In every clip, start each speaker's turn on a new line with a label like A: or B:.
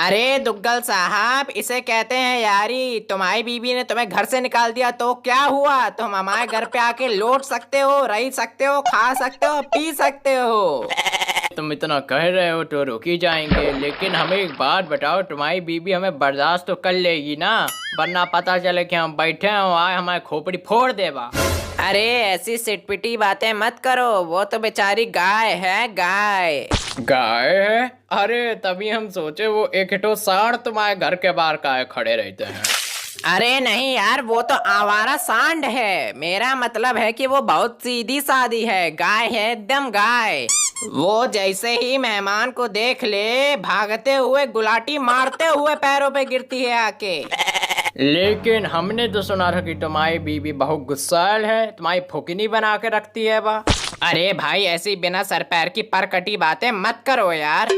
A: अरे दुग्गल साहब, इसे कहते हैं यारी। तुम्हारी बीवी ने तुम्हें घर से निकाल दिया तो क्या हुआ? तुम हमारे घर पे आके लौट सकते हो, रह सकते हो, खा सकते हो, पी सकते हो।
B: तुम इतना कह रहे हो तो रुक ही जाएंगे, लेकिन हमें एक बात बताओ, तुम्हारी बीवी हमें बर्दाश्त तो कर लेगी ना? वरना पता चले कि हम बैठे हो आए हमारे खोपड़ी फोड़ देवा।
A: अरे ऐसी सिटपिटी बातें मत करो, वो तो बेचारी गाय है, गाय।
B: गाय है? अरे तभी हम सोचे वो एक हिटो साढ़ तुम्हारे घर के बाहर काहे खड़े रहते हैं।
A: अरे नहीं यार, वो तो आवारा सांड है। मेरा मतलब है कि वो बहुत सीधी सादी है, गाय है, एकदम गाय। वो जैसे ही मेहमान को देख ले, भागते हुए गुलाटी मारते हुए पैरों पे गिरती है आके।
B: लेकिन हमने तो सुना था कि तुम्हारी बीवी बहुत गुस्सैल है, तुम्हारी फुकनी बना के रखती है बा।
A: अरे भाई, ऐसी बिना सर पैर की परकटी बातें मत करो यार।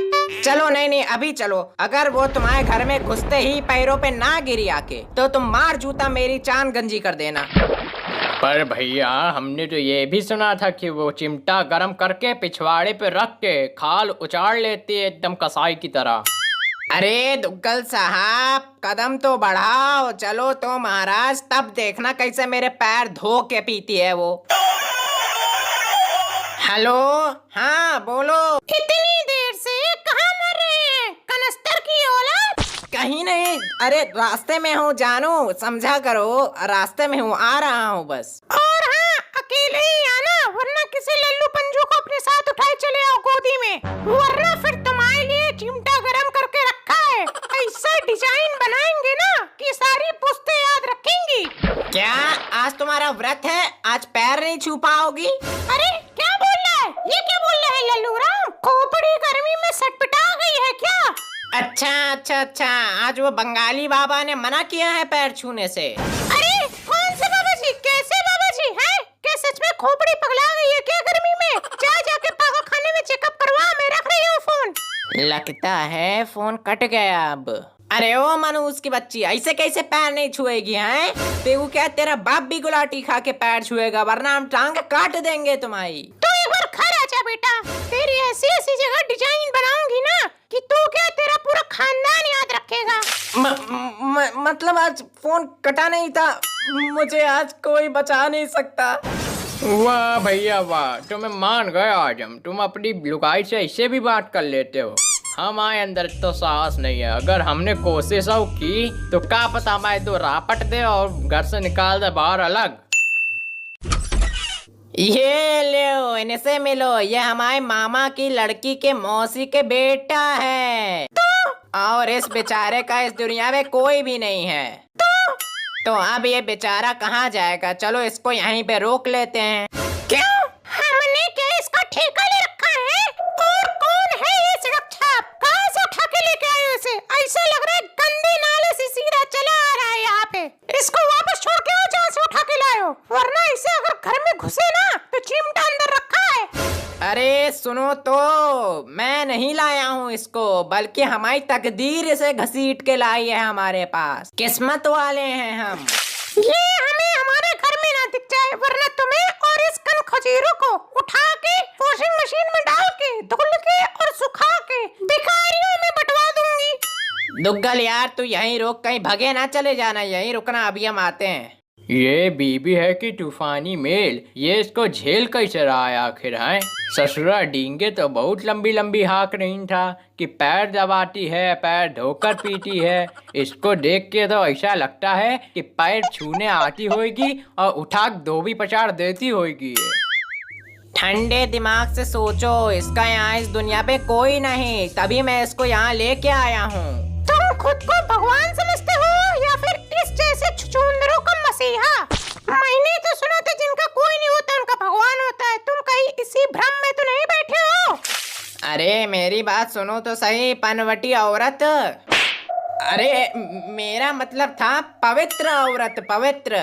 A: चलो नहीं नहीं, अभी चलो। अगर वो तुम्हारे घर में घुसते ही पैरों पे ना गिरी आके, तो तुम मार जूता मेरी चांद गंजी कर देना।
B: पर भैया, हमने तो ये भी सुना था कि वो चिमटा गरम करके पिछवाड़े पे रख के खाल उचाड़ लेती है एकदम कसाई की तरह।
A: अरे दुग्गल साहब, कदम तो बढ़ाओ। चलो तो महाराज, तब देखना कैसे मेरे पैर धो के पीती है वो। हेलो, हाँ बोलो। इतनी देर से कहाँ मर रहे हैं, कनस्तर की औलाद? कहीं नहीं, अरे रास्ते में हूँ जानू, समझा करो। रास्ते में हूँ, आ रहा हूँ बस। और हाँ, अकेले ही आना, वरना किसी लल्लू पंजू को अपने साथ उठाए चले आओ गोदी में, वरना फिर तुम्हारे लिए चिमटा गरम करके रखा है। ऐसा डिजाइन बनाएंगे ना कि सारी पुश्तें याद रखेंगी। क्या आज तुम्हारा व्रत है? आज पैर नहीं छू पाओगी? अरे क्या बोल रहा है ये, क्या बोल रहा है लल्लू राम? खोपड़ी गर्मी में सटपटा गई है क्या? अच्छा अच्छा अच्छा, आज वो बंगाली बाबा ने मना किया है पैर छूने से। अरे कौन से बाबा जी? कैसे बाबा जी हैं? क्या सच में खोपड़ी पगला गई है क्या गर्मी में? जाके पागल खाने में चेकअप करवा, मैं रख रही हूँ फोन। लगता है फोन कट गया अब। अरे ओ मनूस की बच्ची, ऐसे कैसे पैर नहीं छुएगी हैं? तेरू क्या तेरा बाप भी गुलाटी खा के पैर छुएगा, वरना हम टांग काट देंगे तुम्हारी। तू एक बार घर आ जा बेटा, तेरी ऐसी ऐसी जगह डिजाइन बनाऊंगी ना कि तू क्या तेरा पूरा खानदान याद रखेगा। मतलब आज फोन कटा नहीं था, मुझे आज कोई बचा नहीं सकता।
B: वाह भैया वाह, तुम्हें मान गए आज हम। तुम अपनी लुगाई से ऐसे भी बात कर लेते हो। हमारे अंदर तो साहस नहीं है। अगर हमने कोशिश की तो क्या पता हमारे दो रापट दे और घर से निकाल दे बाहर अलग।
A: ये लो, इनसे मिलो, ये हमारे मामा की लड़की के मौसी के बेटा है। और इस बेचारे का इस दुनिया में कोई भी नहीं है। तो अब ये बेचारा कहाँ जाएगा? चलो इसको यहीं पे रोक लेते हैं। क्यों? हमने क्या इसका ठेका ले रखा है? और कौन है ये सड़क छाप? कहाँ से उठा के लेके आए हो इसे? ऐसा लग रहा है गंदे नाले से सीधा चला आ रहा है यहाँ पे। इसको वापस छोड़ के आओ जहाँ से उठा के लाए हो, वरना इसे अगर घर में घुसे ना तो चिमटा अंदर रखा है। अरे सुनो तो, मैं नहीं लाया हूँ इसको, बल्कि हमारी तकदीर इसे घसीट के लाई है हमारे पास। किस्मत वाले हैं हम। ये हमें हमारे घर में ना दिख जाए, वरना तुम्हें और इस कन खजीरों को उठा के वॉशिंग मशीन में डाल के धुल के और सुखा के भिखारियों में बंटवा दूंगी। दुग्गल यार, तू यहीं रोक, कहीं भगे ना चले जाना, यहीं रुकना, अभी हम आते हैं।
B: ये बीबी है कि तूफानी मेल, ये इसको झेल कैसे रहा है आखिर है? ससुरा डींगे तो बहुत लंबी लंबी हाँक नहीं था कि पैर दबाती है, पैर धोकर पीती है। इसको देख के तो ऐसा लगता है कि पैर छूने आती होगी और उठा धोबी पछाड़ देती होगी।
A: ठंडे दिमाग से सोचो, इसका यहाँ इस दुनिया पे कोई नहीं, तभी मैं इसको यहाँ लेके आया हूँ। तुम खुद को भगवान समझते हो या फिर इस जैसे छुछुंदरों का मसीहा? मैंने तो सुना था जिनका कोई नहीं होता उनका भगवान होता है। तुम कहीं इसी भ्रम में तो नहीं बैठे हो? अरे मेरी बात सुनो तो सही, पनवटी औरत। अरे मेरा मतलब था पवित्र औरत, पवित्र।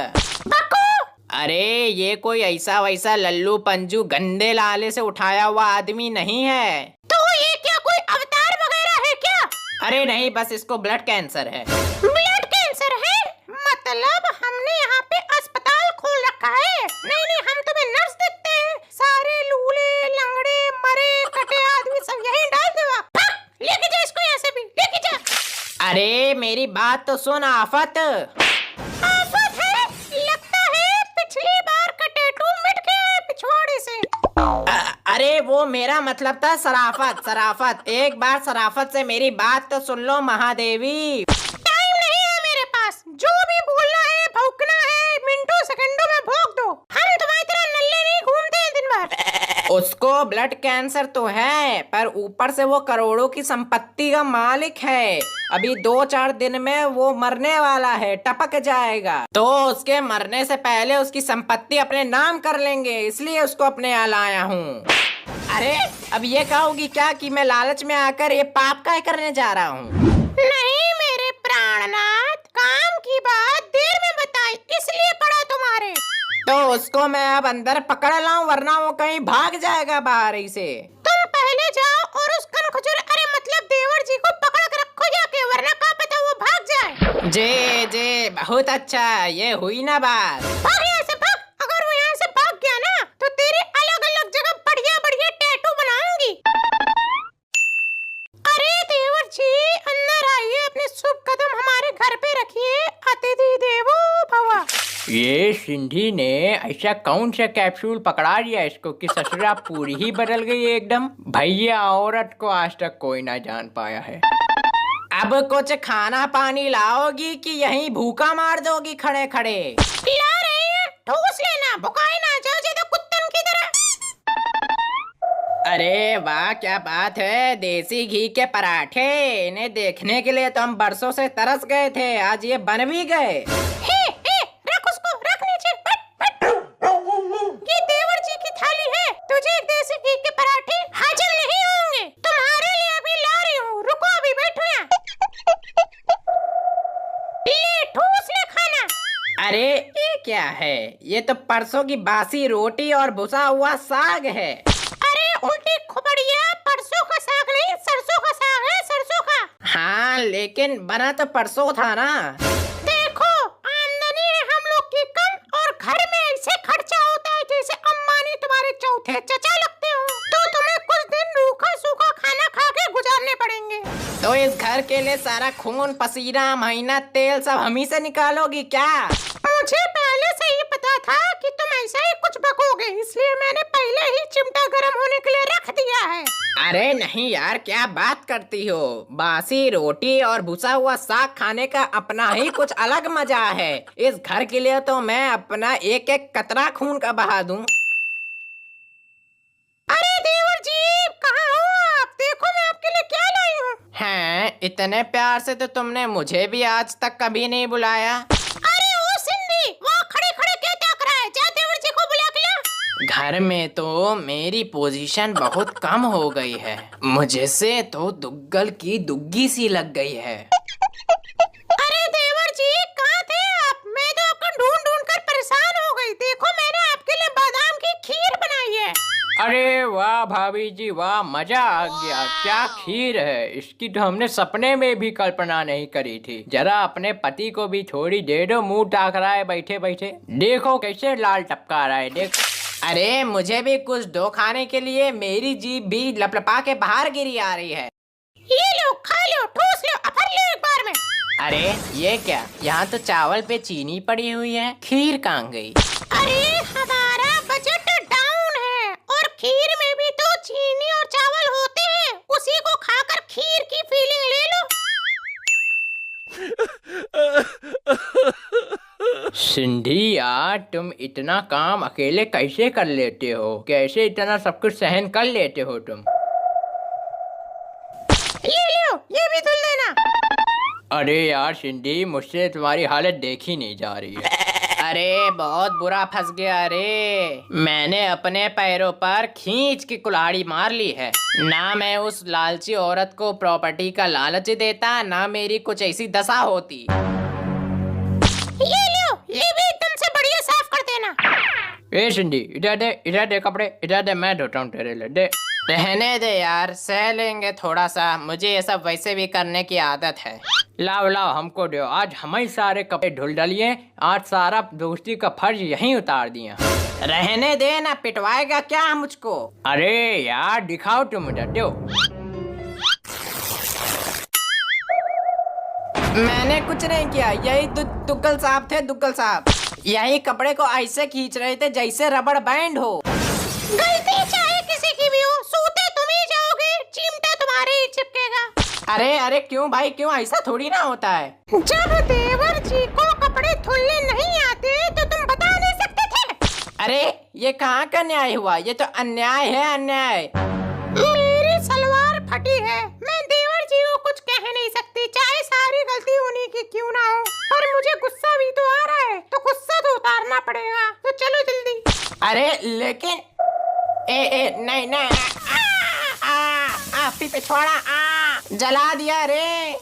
A: अरे ये कोई ऐसा वैसा लल्लू पंजू गंदे लाले से उठाया हुआ आदमी नहीं है। तो ये क्या कोई अवतार वगैरह है क्या? अरे नहीं, बस इसको ब्लड कैंसर है। ब्लड कैंसर है? मतलब हमने यहाँ पे अस्पताल खोल रखा है? नहीं नहीं, हम तुम्हें नर्स देखते हैं, सारे लूले लंगड़े मरे कटे आदमी सब यहीं डाल दो। लेके जा इसको यहाँ से भी, लेके जा। अरे मेरी बात तो सुन आफत। आफत है? लगता है पिछली बार का टैटू मिट गया है पिछवाड़े से। अरे वो मेरा मतलब था सराफत। सराफत, एक बार सराफत से मेरी बात तो सुन लो महादेवी। टाइम नहीं है मेरे पास, जो भी बोलना है भौंकना है मिनटों सेकंडों में भौंक दो। हम तुम्हारी तरह नल्ले नहीं घूमते हैं दिन भर। उसको ब्लड कैंसर तो है, पर ऊपर से वो करोड़ों की संपत्ति का मालिक है। अभी 2-4 दिन में वो मरने वाला है, टपक जाएगा। तो उसके मरने से पहले उसकी संपत्ति अपने नाम कर लेंगे, इसलिए उसको अपने यहाँ लाया हूँ। अरे अब ये कहोगी क्या कि मैं लालच में आकर ये पाप काय करने जा रहा हूँ? नहीं मेरे प्राणनाथ, काम की बात देर में बताई, इसलिए पड़ा तुम्हारे। तो उसको मैं अब अंदर पकड़ लाऊं, वरना वो कहीं भाग जाएगा बाहर ही से। तुम पहले जाओ और उस कनखजूर, अरे मतलब देवर जी को पकड़ कर रखो जाके, वरना क्या पता वो भाग जाए। जे बहुत अच्छा, ये हुई ना बात। भाग यहाँ से भाग। अगर वो यहाँ से भाग गया ना तो तेरे अलग अलग जगह बढ़िया बढ़िया टैटू बनाऊंगी। अरे देवर जी अंदर आइए, अपने शुभ कदम हमारे घर पे रखिए। अतिथि देवो भव।
B: ये सिंधी ने ऐसा कौन सा कैप्सूल पकड़ा लिया इसको कि ससुरा पूरी ही बदल गई एकदम। भैया औरत को आज तक कोई ना जान पाया है। अब कुछ खाना पानी लाओगी कि यहीं भूखा मार दोगी खड़े खड़े?
A: ला रहे हैं, ठोस लेना, भुकाए ना जाओ ज्यादा कुत्तन की तरह।
B: अरे वाह क्या बात है, देसी घी के पराठे। इन्हें देखने के लिए तो हम बरसों से तरस गए थे, आज ये बन भी गए।
A: रख उसको, रख नीचे। ये देवर जी की थाली है, तुझे एक देसी घी के पराठे हजम नहीं होंगे। तुम्हारे लिए अभी ला रही हूँ, रुको अभी बैठो यहाँ। ले ठूस ले खाना।
B: अरे ये क्या है? ये तो परसों की बासी रोटी और भुसा हुआ साग है।
A: अरे उल्टी खुपड़िया, परसों का साग नहीं सरसों का साग है, सरसों का।
B: हाँ लेकिन बना तो परसों था ना।
A: देखो आमदनी है हम लोग की कम, और घर में ऐसे खर्चा होता है जैसे अम्बानी तुम्हारे चौथे चचा लगते हो। तो तुम्हें कुछ दिन रूखा सूखा खाना खा के गुजारने पड़ेंगे।
B: तो इस घर के लिए सारा खून पसीना मेहनत तेल सब हम ही से निकालोगी क्या?
A: मुझे पहले से ही पता था कि तुम ऐसा ही कुछ बकोगे, इसलिए मैंने पहले ही चिमटा गर्म होने के लिए रख दिया है।
B: अरे नहीं यार, क्या बात करती हो? बासी रोटी और भुसा हुआ साग खाने का अपना ही कुछ अलग मजा है। इस घर के लिए तो मैं अपना एक एक कतरा खून का बहा दूं।
A: अरे देवर जी कहाँ हो आप? देखो मैं आपके लिए क्या लाई हूँ।
B: हैं, इतने प्यार से तो तुमने मुझे भी आज तक कभी नहीं बुलाया।
A: अरे ओ सिंधी, वहाँ खड़े खड़े क्या ताक रहा है? जा देवर जी को बुला के ला।
B: घर में तो मेरी पोजीशन बहुत कम हो गई है, मुझे से तो दुग्गल की दुग्गी सी लग गई है।
A: अरे देवर जी कहाँ थे आप? मैं तो आपको ढूंढ ढूंढ कर परेशान हो गई। देखो मैंने आपके लिए बादाम की खीर बनाई है।
B: अरे वाह भाभी जी वाह, मजा आ गया। क्या खीर है, इसकी तो हमने सपने में भी कल्पना नहीं करी थी। जरा अपने पति को भी थोड़ी दे दो, मुंह ताक रहा है बैठे बैठे। देखो कैसे लाल टपका रहा है, देख। अरे मुझे भी कुछ दो खाने के लिए, मेरी जीभ भी लपलपा के बाहर गिरी आ रही है।
A: ये लो खा लो, ठूस लो, अफर लो एक बार में।
B: अरे ये क्या, यहाँ तो चावल पे चीनी पड़ी हुई है, खीर कहाँ गई?
A: अरे हमारा बजट डाउन है, और खीर में भी तो चीनी और चावल होते हैं, उसी को खाकर खीर की फीलिंग ले लो।
B: सिंधी यार, तुम इतना काम अकेले कैसे कर लेते हो? कैसे इतना सब कुछ सहन कर लेते हो तुम?
A: ये लो, ये भी धुल देना।
B: अरे यार सिंधी, मुझसे तुम्हारी हालत देखी नहीं जा रही है। अरे बहुत बुरा फंस गया रे। मैंने अपने पैरों पर खींच की कुल्हाड़ी मार ली है। ना मैं उस लालची औरत को प्रॉपर्टी का लालच देता, ना मेरी कुछ ऐसी दशा होती।
A: ये लो, ये भी तुमसे बढ़िया साफ कर देना।
B: ए सिंधी, इधर दे कपड़े, इधर दे, मैं धोता हूँ तेरे लिए, दे। रहने दे यार, सह लेंगे थोड़ा सा, मुझे ये सब वैसे भी करने की आदत है। लाओ लाओ हमको दो, आज हम ही सारे कपड़े धुल डालिए, आज सारा दोस्ती का फर्ज यहीं उतार दिया।
A: रहने दे ना, पिटवाएगा क्या मुझको?
B: अरे यार दिखाओ तुम, मुझे दो।
A: मैंने कुछ नहीं किया, यही दुग्गल साहब थे, दुग्गल साहब। यही कपड़े को ऐसे खींच रहे थे जैसे रबड़ बैंड हो।
C: गलती चाहे किसी की भी हो, सूते तुम ही जाओगे, चिमटा तुम्हारे ही चिपकेगा।
A: अरे अरे क्यों भाई, क्यों? ऐसा थोड़ी ना होता है।
C: जब देवर जी को कपड़े धुलने नहीं आते तो तुम बता नहीं सकते थे?
A: अरे ये कहाँ का न्याय हुआ? ये तो अन्याय है, अन्याय।
C: मेरी सलवार फटी है, मैं देवर जी को कुछ कह नहीं सकती, चाहे सारी गलती उन्हीं की क्यों ना हो। पर मुझे गुस्सा भी तो आ रहा है, तो गुस्सा तो उतारना पड़ेगा। तो चलो जल्दी।
A: अरे लेकिन नहीं नहीं, पीछे छोड़ा, जला दिया रे।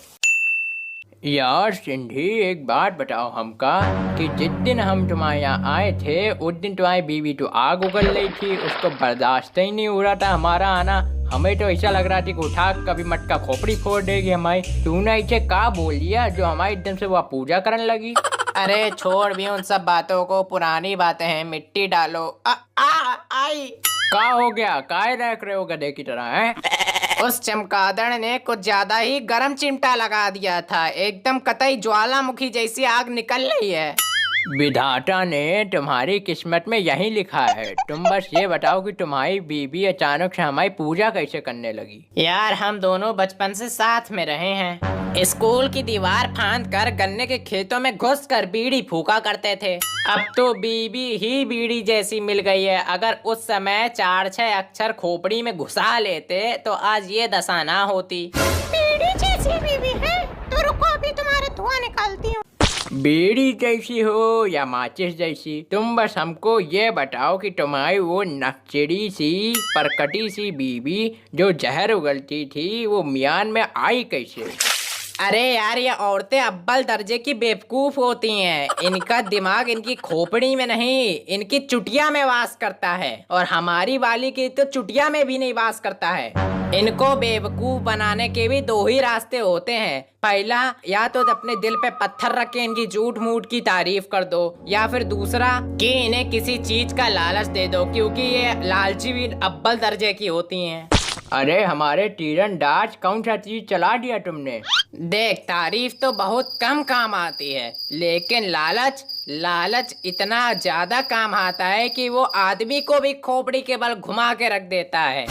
B: यार सिंधी, एक बात बताओ हमका कि जिस दिन हम तुम्हारे यहाँ आए थे उस दिन तुम्हारी बीवी तो आग उगल रही थी, उसको बर्दाश्त ही नहीं हो रहा था हमारा आना। हमें तो ऐसा लग रहा था कि उठा कभी मटका खोपड़ी फोड़ देगी हमारी। तूने इसे का बोल दिया जो हमारी एकदम से वह पूजा करने लगी?
A: अरे छोड़ भी उन सब बातों को, पुरानी बातें हैं, मिट्टी डालो। आई
B: का हो गया? काय देख रहे हो गधे की तरह है?
A: उस चमगादड़ ने कुछ ज्यादा ही गरम चिमटा लगा दिया था, एकदम कतई ज्वालामुखी जैसी आग निकल रही है।
B: विधाता ने तुम्हारी किस्मत में यही लिखा है। तुम बस ये बताओ कि तुम्हारी बीवी अचानक से हमारी पूजा कैसे करने लगी?
A: यार हम दोनों बचपन से साथ में रहे हैं। स्कूल की दीवार फांद कर गन्ने के खेतों में घुस कर बीड़ी फूका करते थे। अब तो बीवी ही बीड़ी जैसी मिल गई है। अगर उस समय 4-6 अक्षर खोपड़ी में घुसा लेते तो आज ये दशा ना होती।
C: बीड़ी जैसी बीवी है तो रुको, अभी तुम्हारे धुआं निकालती हूँ।
B: बीड़ी जैसी हो या माचिस जैसी, तुम बस हमको ये बताओ कि तुम्हारी वो नकचड़ी सी परकटी सी बीवी जो जहर उगलती थी वो मियान में आई कैसे?
A: अरे यार ये औरतें अव्वल दर्जे की बेवकूफ होती हैं। इनका दिमाग इनकी खोपड़ी में नहीं, इनकी चुटिया में वास करता है। और हमारी वाली की तो चुटिया में भी नहीं वास करता है। इनको बेवकूफ बनाने के भी 2 ही रास्ते होते हैं। पहला, या तो अपने दिल पे पत्थर रख के इनकी झूठ मूठ की तारीफ कर दो, या फिर दूसरा कि इन्हें किसी चीज का लालच दे दो, क्योंकि ये लालची भी अव्वल दर्जे की होती हैं।
B: अरे हमारे तीरंदाज कौन सा चीज चला दिया तुमने?
A: देख, तारीफ तो बहुत कम काम आती है, लेकिन लालच इतना ज्यादा काम आता है कि वो आदमी को भी खोपड़ी के बल घुमा के रख देता है।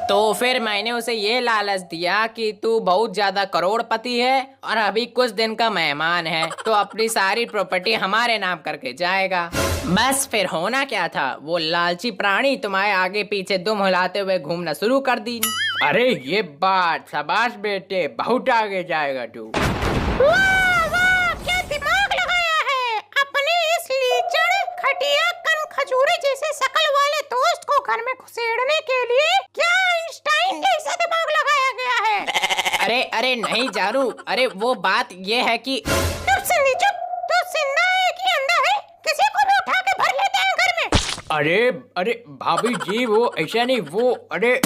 A: तो फिर मैंने उसे ये लालच दिया कि तू बहुत ज्यादा करोड़पति है और अभी कुछ दिन का मेहमान है, तो अपनी सारी प्रॉपर्टी हमारे नाम करके जाएगा। बस फिर होना क्या था, वो लालची प्राणी तुम्हारे आगे पीछे दुम हिलाते हुए घूमना शुरू कर दी।
B: अरे ये बात, शाबाश बेटे, बहुत आगे जाएगा तू।
C: वाह वाह, क्या दिमाग लगाया है। अपने इस लीचड़ खटिया कन खजूरे जैसे शकल वाले दोस्त को घर में घुसेड़ने के लिए क्या आइंस्टाइन जैसा दिमाग लगाया गया है?
A: अरे नहीं जानू, अरे वो बात ये है कि
C: चुप सिंधी चुप, तू जिंदा है कि अंधा है? किसी को भी उठा के भर लेते हैं घर में।
B: अरे भाभी जी, वो ऐसा नहीं, वो अरे